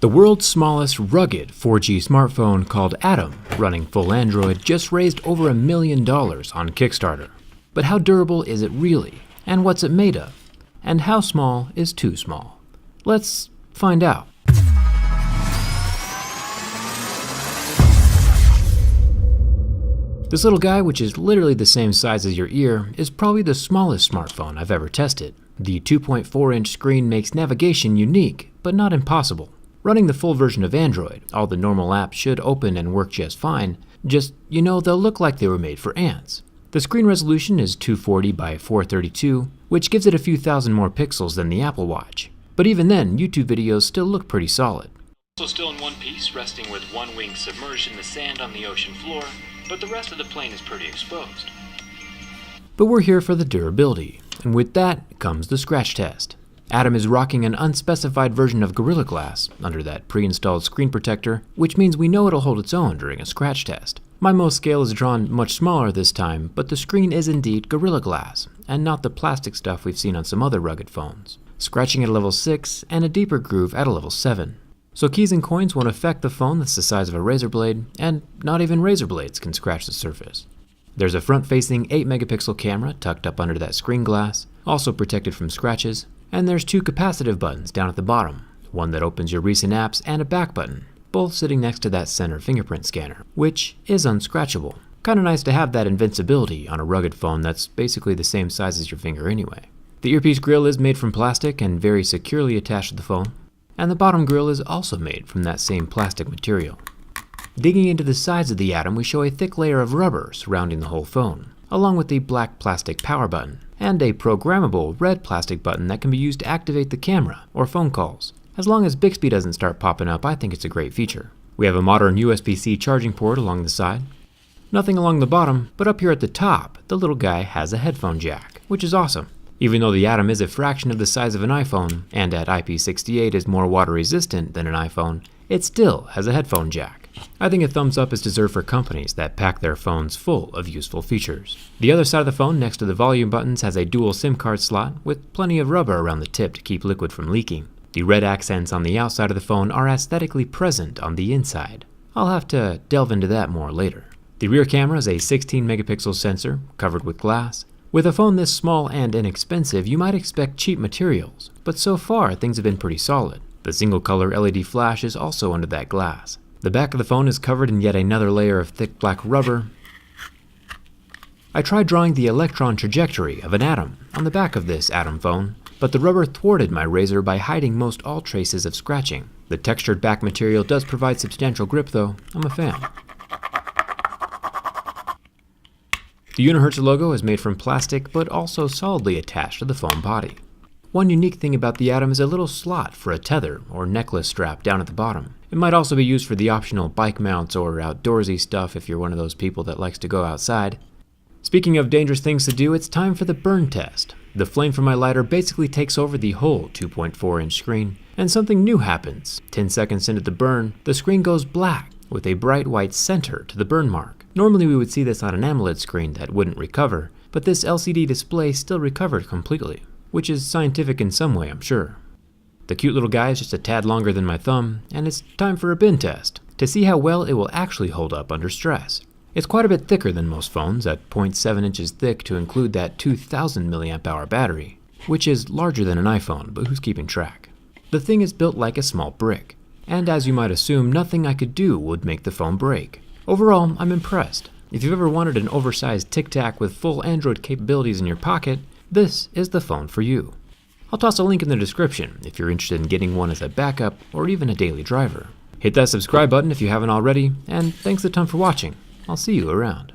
The world's smallest rugged 4G smartphone called Atom, running full Android, just raised over $1 million on Kickstarter. But how durable is it really? And what's it made of? And how small is too small? Let's find out. This little guy, which is literally the same size as your ear, is probably the smallest smartphone I've ever tested. The 2.4-inch screen makes navigation unique, but not impossible. Running the full version of Android, all the normal apps should open and work just fine, just, they'll look like they were made for ants. The screen resolution is 240 by 432, which gives it a few thousand more pixels than the Apple Watch. But even then, YouTube videos still look pretty solid. Also still in one piece, resting with one wing submerged in the sand on the ocean floor, but the rest of the plane is pretty exposed. But we're here for the durability, and with that comes the scratch test. Atom is rocking an unspecified version of Gorilla Glass under that pre-installed screen protector, which means we know it'll hold its own during a scratch test. My most scale is drawn much smaller this time, but the screen is indeed Gorilla Glass, and not the plastic stuff we've seen on some other rugged phones. Scratching at a level 6 and a deeper groove at a level 7. So keys and coins won't affect the phone that's the size of a razor blade, and not even razor blades can scratch the surface. There's a front-facing 8-megapixel camera tucked up under that screen glass, also protected from scratches, and there's 2 capacitive buttons down at the bottom, one that opens your recent apps and a back button, both sitting next to that center fingerprint scanner, which is unscratchable. Kinda nice to have that invincibility on a rugged phone that's basically the same size as your finger anyway. The earpiece grill is made from plastic and very securely attached to the phone, and the bottom grill is also made from that same plastic material. Digging into the sides of the Atom, we show a thick layer of rubber surrounding the whole phone, along with the black plastic power button, and a programmable red plastic button that can be used to activate the camera or phone calls. As long as Bixby doesn't start popping up, I think it's a great feature. We have a modern USB-C charging port along the side. Nothing along the bottom, but up here at the top, the little guy has a headphone jack, which is awesome. Even though the Atom is a fraction of the size of an iPhone, and at IP68 is more water resistant than an iPhone, it still has a headphone jack. I think a thumbs up is deserved for companies that pack their phones full of useful features. The other side of the phone next to the volume buttons has a dual SIM card slot with plenty of rubber around the tip to keep liquid from leaking. The red accents on the outside of the phone are aesthetically present on the inside. I'll have to delve into that more later. The rear camera is a 16-megapixel sensor covered with glass. With a phone this small and inexpensive, you might expect cheap materials, but so far things have been pretty solid. The single-color LED flash is also under that glass. The back of the phone is covered in yet another layer of thick black rubber. I tried drawing the electron trajectory of an atom on the back of this Atom phone, but the rubber thwarted my razor by hiding most all traces of scratching. The textured back material does provide substantial grip though. I'm a fan. The Unihertz logo is made from plastic but also solidly attached to the phone body. One unique thing about the Atom is a little slot for a tether or necklace strap down at the bottom. It might also be used for the optional bike mounts or outdoorsy stuff if you're one of those people that likes to go outside. Speaking of dangerous things to do, it's time for the burn test. The flame from my lighter basically takes over the whole 2.4-inch screen, and something new happens. 10 seconds into the burn, the screen goes black with a bright white center to the burn mark. Normally we would see this on an AMOLED screen that wouldn't recover, but this LCD display still recovered completely, which is scientific in some way, I'm sure. The cute little guy is just a tad longer than my thumb, and it's time for a bin test to see how well it will actually hold up under stress. It's quite a bit thicker than most phones, at 0.7 inches thick to include that 2000 mAh battery, which is larger than an iPhone, but who's keeping track? The thing is built like a small brick, and as you might assume, nothing I could do would make the phone break. Overall, I'm impressed. If you've ever wanted an oversized Tic Tac with full Android capabilities in your pocket, this is the phone for you. I'll toss a link in the description if you're interested in getting one as a backup or even a daily driver. Hit that subscribe button if you haven't already, and thanks a ton for watching. I'll see you around.